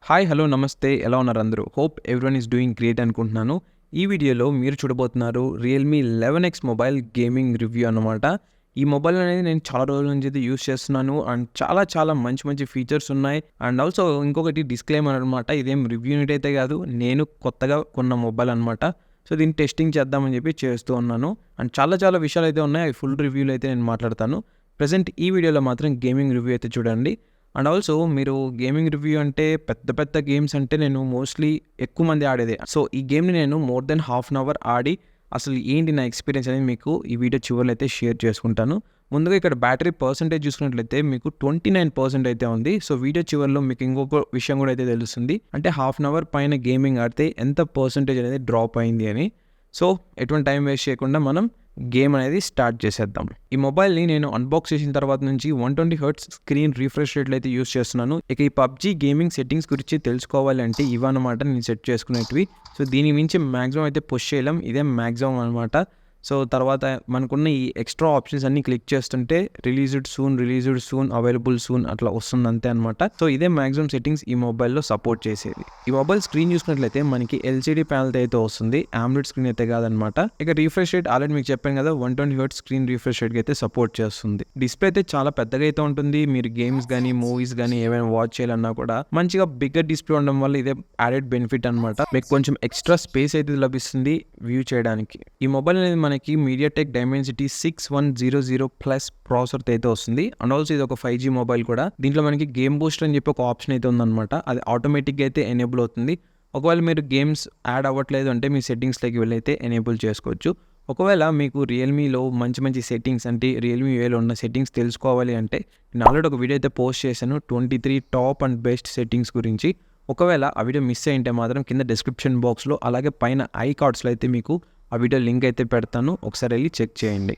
Hi hello నమస్తే ఎలా ఉన్నారు అందరూ hope everyone is doing great అనుకుంటున్నాను. ఈ వీడియోలో మీరు చూడబోతున్నారు Realme 11x mobile gaming review అనమాట. ఈ మొబైల్ అనేది నేను చాలా రోజుల నుంచి అయితే యూస్ చేస్తున్నాను అండ్ చాలా మంచి మంచి ఫీచర్స్ ఉన్నాయి. అండ్ ఆల్సో ఇంకొకటి డిస్క్లైమర్ అనమాట, ఇదేం రివ్యూ యూనిట్ అయితే కాదు, నేను కొత్తగా కొన్న మొబైల్ అనమాట. సో దీన్ని టెస్టింగ్ చేద్దామని చెప్పి చేస్తూ ఉన్నాను. అండ్ చాలా విషయాలు అయితే ఉన్నాయి, అవి ఫుల్ రివ్యూలో అయితే నేను మాట్లాడతాను. ప్రజెంట్ ఈ వీడియోలో మాత్రం గేమింగ్ రివ్యూ అయితే చూడండి. అండ్ ఆల్సో మీరు గేమింగ్ రివ్యూ అంటే పెద్ద గేమ్స్ అంటే నేను మోస్ట్లీ ఎక్కువ మంది ఆడేదే. సో ఈ గేమ్ని నేను more than half an hour ఆడి అసలు ఏంటి నా ఎక్స్పీరియన్స్ అనేది మీకు ఈ వీడియో చివరిలో అయితే షేర్ చేసుకుంటాను. ముందుగా ఇక్కడ బ్యాటరీ పర్సెంటేజ్ చూసుకున్నట్లయితే మీకు 29% అయితే ఉంది. సో వీడియో చివరిలో మీకు ఇంకొక విషయం కూడా అయితే తెలుస్తుంది, అంటే హాఫ్ అన్ అవర్ పైన గేమింగ్ ఆడితే ఎంత పర్సెంటేజ్ అనేది డ్రాప్ అయింది అని. సో ఎటువంటి టైం వేస్ట్ చేయకుండా మనం గేమ్ అనేది స్టార్ట్ చేసేద్దాం. ఈ మొబైల్ని నేను అన్బాక్స్ చేసిన తర్వాత నుంచి 120Hz స్క్రీన్ రిఫ్రెష్ రేట్లు అయితే యూస్ చేస్తున్నాను. ఇక ఈ పబ్జీ గేమింగ్ సెట్టింగ్స్ గురించి తెలుసుకోవాలి అంటే ఇవన్నమాట నేను సెట్ చేసుకునేటివి. సో దీని మించి మ్యాక్సిమం అయితే పుష్ చేయలేం, ఇదే మ్యాక్సిమం అనమాట. సో తర్వాత మనకున్న ఈ ఎక్స్ట్రా ఆప్షన్స్ అన్ని క్లిక్ చేస్తుంటే రిలీజ్డ్ సూన్ అవైలబుల్ సూన్ అట్లా వస్తుంది అంతే అనమాట. సో ఇదే మ్యాక్సిమం సెట్టింగ్స్ ఈ మొబైల్లో సపోర్ట్ చేసేది. ఈ మొబైల్ స్క్రీన్ చూసినట్లయితే మనకి ఎల్సీడీ ప్యానల్ అయితే వస్తుంది, ఆమ్లెట్ స్క్రీన్ అయితే కాదనమాట. ఇక రిఫ్రెష్ రేట్ ఆల్రెడీ మీకు చెప్పాను కదా, 120Hz స్క్రీన్ రిఫ్రెష్ రేట్ అయితే సపోర్ట్ చేస్తుంది. డిస్ప్లే అయితే చాలా పెద్దగా అయితే ఉంటుంది. మీరు గేమ్స్ కానీ మూవీస్ కానీ ఏమైనా వాచ్ చేయాలన్నా కూడా మంచిగా బిగ్గర్ డిస్ప్లే ఉండడం వల్ల ఇదే యాడెడ్ బెనిఫిట్ అనమాట. మీకు కొంచెం ఎక్స్ట్రా స్పేస్ అయితే లభిస్తుంది వ్యూ చేయడానికి. ఈ మొబైల్ అనేది మనకి MediaTek dimensity 6100+ ప్రాసెసర్ అయితే వస్తుంది. అండ్ ఆల్సో ఇది ఒక 5G మొబైల్ కూడా. దీంట్లో మనకి గేమ్ బూస్టర్ అని చెప్పి ఒక ఆప్షన్ అయితే ఉందన్నమాట. అది ఆటోమేటిక్గా అయితే ఎనేబుల్ అవుతుంది. ఒకవేళ మీరు గేమ్స్ యాడ్ అవ్వట్లేదు అంటే మీ సెట్టింగ్స్లోకి వెళ్ళి అయితే ఎనేబుల్ చేసుకోవచ్చు. ఒకవేళ మీకు రియల్మీలో మంచి సెట్టింగ్స్ అంటే రియల్మీ వేలో ఉన్న సెట్టింగ్స్ తెలుసుకోవాలి అంటే నేను ఆల్రెడీ ఒక వీడియో అయితే పోస్ట్ చేశాను 23 టాప్ అండ్ బెస్ట్ సెట్టింగ్స్ గురించి. ఒకవేళ ఆ వీడియో మిస్ అయింటే మాత్రం కింద డిస్క్రిప్షన్ బాక్స్లో అలాగే పైన ఐ కార్డ్స్లో అయితే మీకు ఆ వీడియో లింక్ అయితే పెడతాను, ఒకసారి వెళ్ళి చెక్ చేయండి.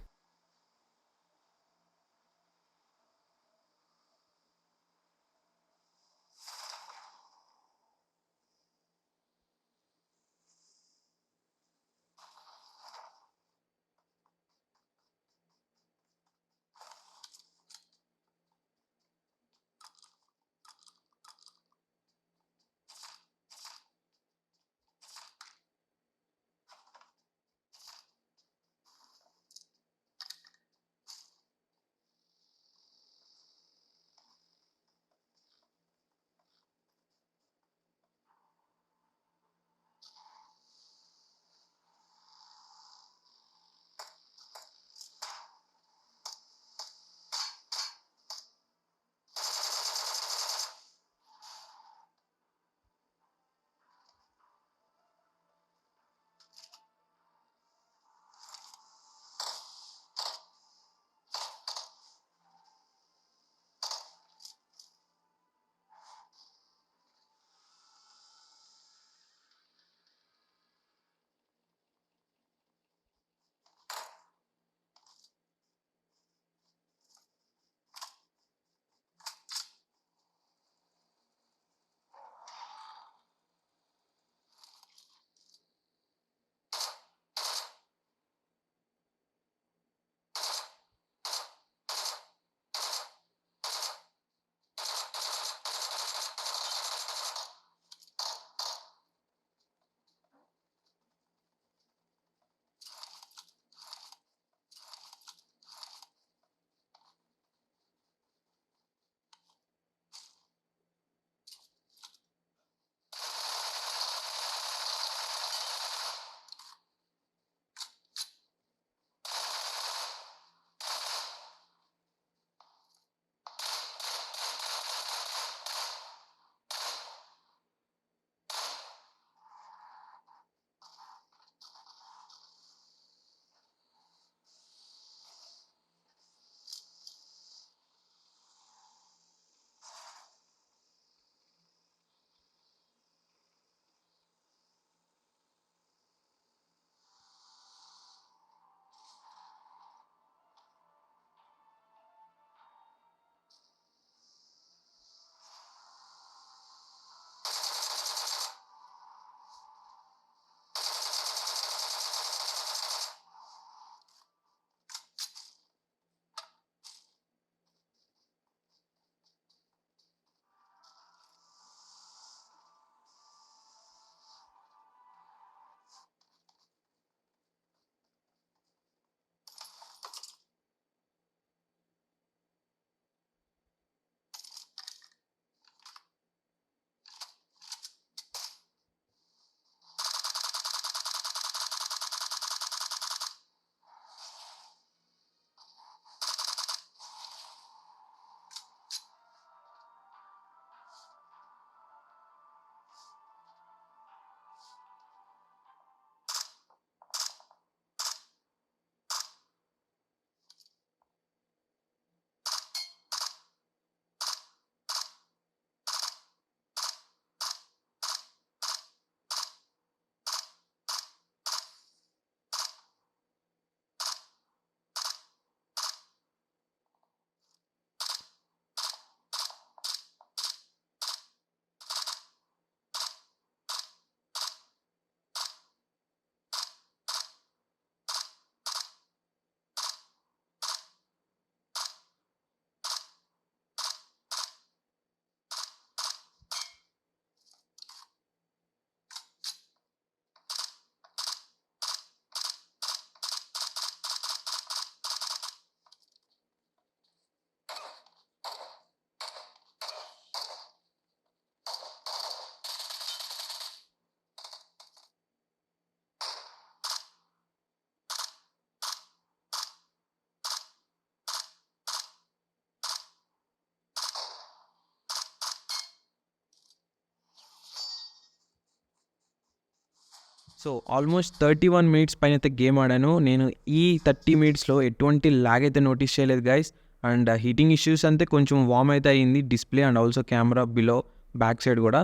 సో ఆల్మోస్ట్ 31 మినిట్స్ పైన అయితే గేమ్ ఆడాను. నేను ఈ 30 మినిట్స్లో ఎటువంటి ల్యాగ్ అయితే నోటీస్ చేయలేదు గైస్. అండ్ హీటింగ్ ఇష్యూస్ అంతే కొంచెం వార్మ్ అయితే అయ్యింది display and also camera below back side కూడా.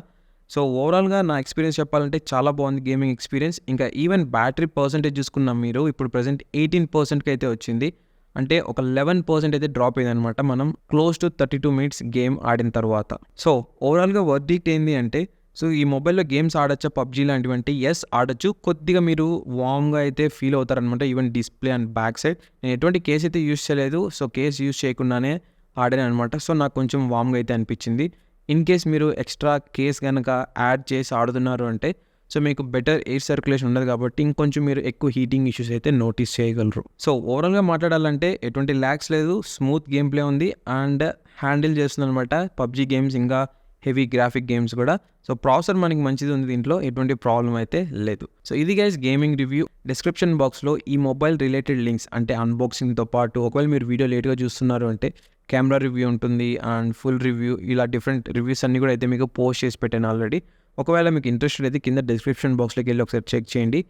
సో ఓవరాల్గా నా ఎక్స్పీరియన్స్ చెప్పాలంటే చాలా బాగుంది గేమింగ్ ఎక్స్పీరియన్స్. ఇంకా ఈవెన్ బ్యాటరీ పర్సెంటేజ్ చూసుకున్నాం మీరు, ఇప్పుడు ప్రజెంట్ 18%కి అయితే వచ్చింది. అంటే ఒక 11% అయితే డ్రాప్ అయింది అనమాట మనం క్లోజ్ టు 32 మినిట్స్ గేమ్ ఆడిన తర్వాత. సో ఓవరాల్గా వర్డిక్ట్ ఏంది అంటే, సో ఈ మొబైల్లో గేమ్స్ ఆడొచ్చా పబ్జీ లాంటివంటే ఎస్ ఆడొచ్చు. కొద్దిగా మీరు వామ్గా అయితే ఫీల్ అవుతారనమాట even display and back side. నేను ఎటువంటి కేస్ అయితే యూస్ చేయలేదు, సో కేస్ యూస్ చేయకుండానే ఆడాను అనమాట. సో నాకు కొంచెం వామ్గా అయితే అనిపించింది. ఇన్ కేస్ మీరు ఎక్స్ట్రా కేస్ కనుక యాడ్ చేసి ఆడుతున్నారు అంటే సో మీకు బెటర్ ఎయిర్ సర్క్యులేషన్ ఉండదు కాబట్టి ఇంకొంచెం మీరు ఎక్కువ హీటింగ్ ఇష్యూస్ అయితే నోటీస్ చేయగలరు. సో ఓవరాల్గా మాట్లాడాలంటే ఎటువంటి ల్యాగ్స్ లేదు, స్మూత్ గేమ్ ప్లే ఉంది అండ్ హ్యాండిల్ చేస్తుంది అనమాట పబ్జీ గేమ్స్ ఇంకా హెవీ గ్రాఫిక్ గేమ్స్ కూడా. సో ప్రాసెసర్ మనకి మంచిది ఉంది, దీంట్లో ఎటువంటి ప్రాబ్లం అయితే లేదు. సో ఇది గైస్ గేమింగ్ రివ్యూ. డిస్క్రిప్షన్ బాక్స్లో ఈ మొబైల్ రిలేటెడ్ లింక్స్ అంటే అన్బాక్సింగ్తో పాటు ఒకవేళ మీరు వీడియో లేట్గా చూస్తున్నారు అంటే కెమెరా రివ్యూ ఉంటుంది అండ్ ఫుల్ రివ్యూ, ఇలా డిఫరెంట్ రివ్యూస్ అన్నీ కూడా అయితే మీకు పోస్ట్ చేసి పెట్టాను ఆల్రెడీ. ఒకవేళ మీకు ఇంట్రెస్టెడ్ అయితే కింద డిస్క్రిప్షన్ బాక్స్లోకి వెళ్ళి ఒకసారి చెక్ చేయండి.